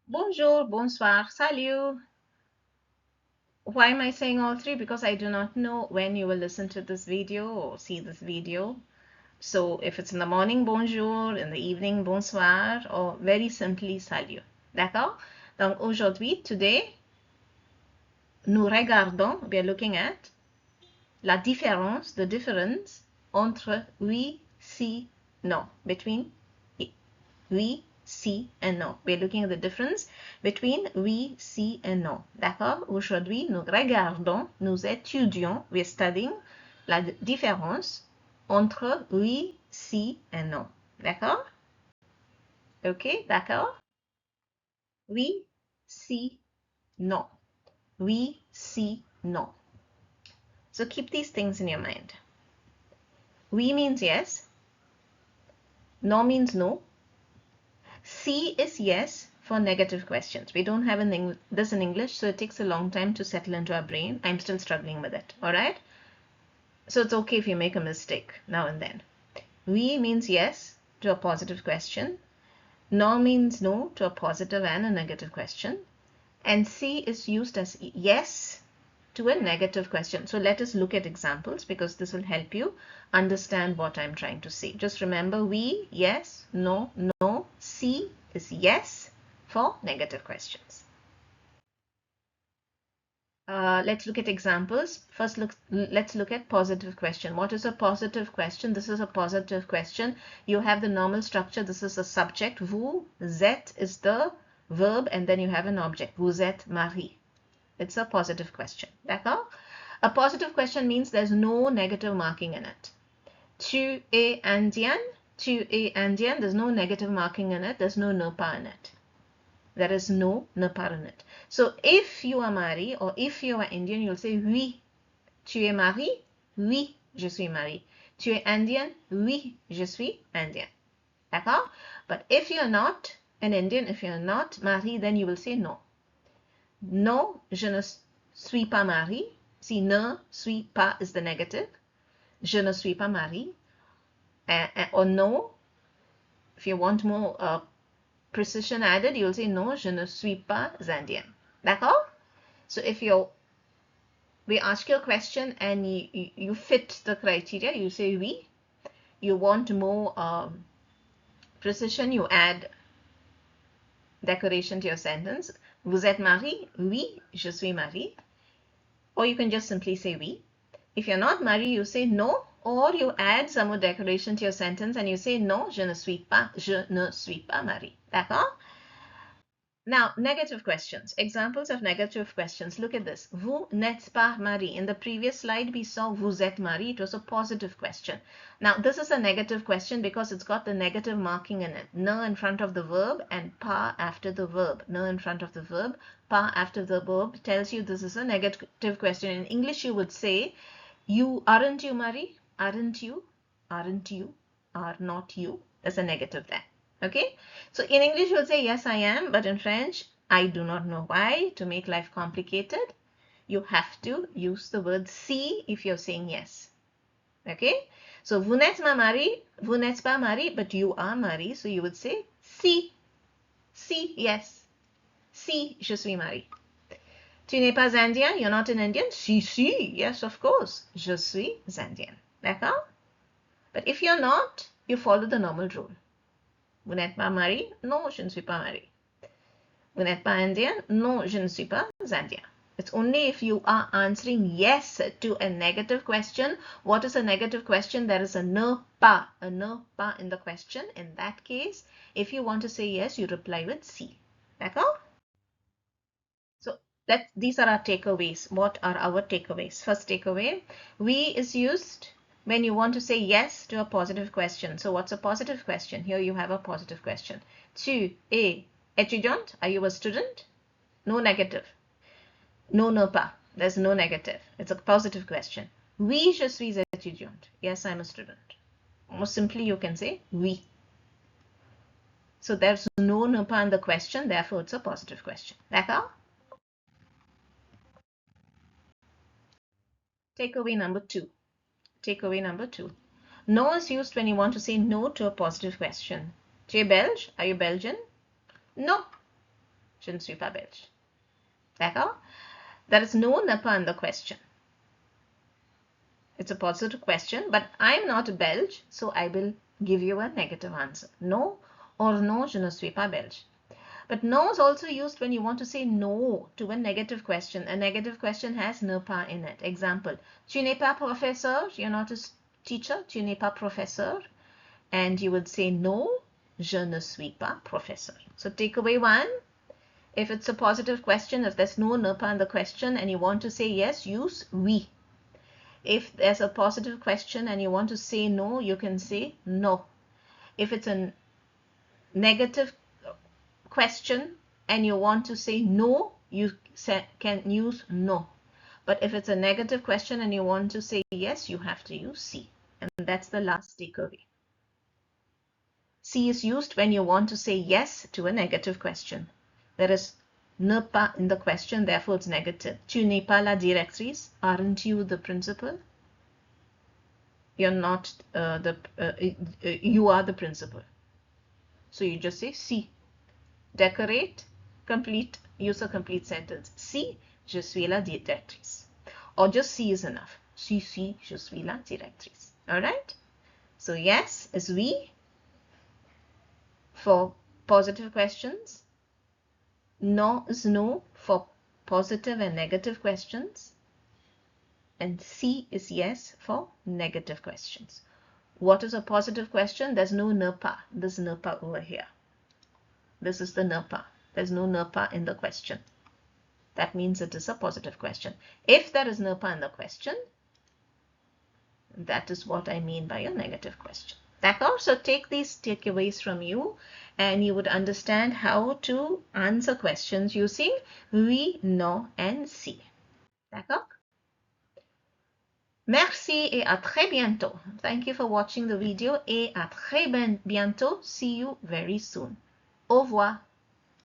Bonjour, bonsoir, salut. Why am I saying all three? Because I do not know when you will listen to this video or see this video. So if it's in the morning, bonjour, in the evening, bonsoir, or very simply, salut. D'accord? Donc aujourd'hui, today, nous regardons, we are looking at la différence, the difference entre oui, si, non, between oui, si and non. We're looking at the difference between oui, si and non. D'accord? Aujourd'hui, nous regardons, nous étudions, we're studying la différence entre oui, si and non. D'accord? Ok, d'accord? Oui, si, non. Oui, si, non. So keep these things in your mind. Oui means yes. No means no. C is yes for negative questions. We don't have this in English, so it takes a long time to settle into our brain. I'm still struggling with it, all right? So it's okay if you make a mistake now and then. Oui means yes to a positive question. No means no to a positive and a negative question. And C is used as yes to a negative question. So let us look at examples because this will help you understand what I'm trying to say. Just remember oui, yes, no, no. C is yes for negative questions. Let's look at examples. First, let's look at positive question. What is a positive question? This is a positive question. You have the normal structure. This is a subject. Vous êtes is the verb, and then you have an object. Vous êtes marié. It's a positive question. D'accord? A positive question means there's no negative marking in it. Tu es indien. Tu es indien. There's no negative marking in it. There's no ne pas in it. There is no ne pas in it. So if you are Mari or if you are Indian, you'll say oui. Tu es Mari? Oui, je suis Mari. Tu es Indien? Oui, je suis Indien. D'accord? But if you're not an Indian, if you're not Mari, then you will say no. Non, je ne suis pas Mari. Si ne suis pas is the negative. Je ne suis pas Mari. Or no, if you want more precision added, you'll say no, je ne suis pas indien. D'accord? So if we ask you a question and you fit the criteria, you say oui. You want more precision, you add decoration to your sentence. Vous êtes marié? Oui, je suis marié. Or you can just simply say oui. If you're not marié, you say no, or you add some more decoration to your sentence and you say non, je ne suis pas marié. D'accord? Now, negative questions. Examples of negative questions. Look at this. Vous n'êtes pas marié. In the previous slide, we saw vous êtes marié. It was a positive question. Now, this is a negative question because it's got the negative marking in it. Ne in front of the verb and pas after the verb. Ne in front of the verb, pas after the verb tells you this is a negative question. In English, you would say, aren't you married? Aren't you? Aren't you? Are not you? There's a negative there. Okay, so in English you'll say yes I am, but in French I do not know why. To make life complicated, you have to use the word si if you're saying yes. Okay, so vous n'êtes pas marié, but you are marié, so you would say si, yes, si je suis marié. Tu n'es pas indien, you're not an Indian? Si, yes, of course, je suis indien. D'accord? But if you're not, you follow the normal rule. Vous n'êtes pas marié? Non, je ne suis pas marié. Vous n'êtes pas indien? Non, je ne suis pas indien. It's only if you are answering yes to a negative question. What is a negative question? There is a ne pas in the question. In that case, if you want to say yes, you reply with si. D'accord? So these are our takeaways. What are our takeaways? First takeaway, we is used when you want to say yes to a positive question. So what's a positive question? Here you have a positive question. Tu es étudiante? Are you a student? No negative. No, ne pas. There's no negative. It's a positive question. Oui, je suis étudiante. Yes, I'm a student. More simply, you can say oui. So there's no ne pas in the question, therefore it's a positive question. D'accord? Takeaway number two. Takeaway number two. No is used when you want to say no to a positive question. Tu es belge? Are you Belgian? No. Je ne suis pas belge. D'accord? There is no ne pas in the question. It's a positive question, but I'm not a Belge, so I will give you a negative answer. No or non, je ne suis pas belge. But no is also used when you want to say no to a negative question. A negative question has ne pas in it. Example, tu n'es pas professeur, you're not a teacher, tu n'es pas professeur. And you would say no, je ne suis pas professeur. So takeaway one, if it's a positive question, if there's no ne pas in the question and you want to say yes, use oui. If there's a positive question and you want to say no, you can say no. If it's a negative question and you want to say no, you can use no. But if it's a negative question and you want to say yes, you have to use si. And that's the last takeaway. Si is used when you want to say yes to a negative question. There is ne pas in the question, therefore it's negative. Tu n'es pas la directrice? Aren't you the principal? You're not you are the principal. So you just say si. Decorate, complete, use a complete sentence. Si, je suis la directrice. Or just si is enough. Si, je suis la directrice. Alright? So yes is oui for positive questions. No is no for positive and negative questions. And si is yes for negative questions. What is a positive question? There's no ne pas. There's ne pas over here. This is the ne pas. There's no ne pas in the question. That means it is a positive question. If there is ne pas in the question, that is what I mean by a negative question. D'accord? So take these takeaways from you and you would understand how to answer questions using oui, non and si. D'accord? Merci et à très bientôt. Thank you for watching the video et à très bientôt. See you very soon. Au revoir.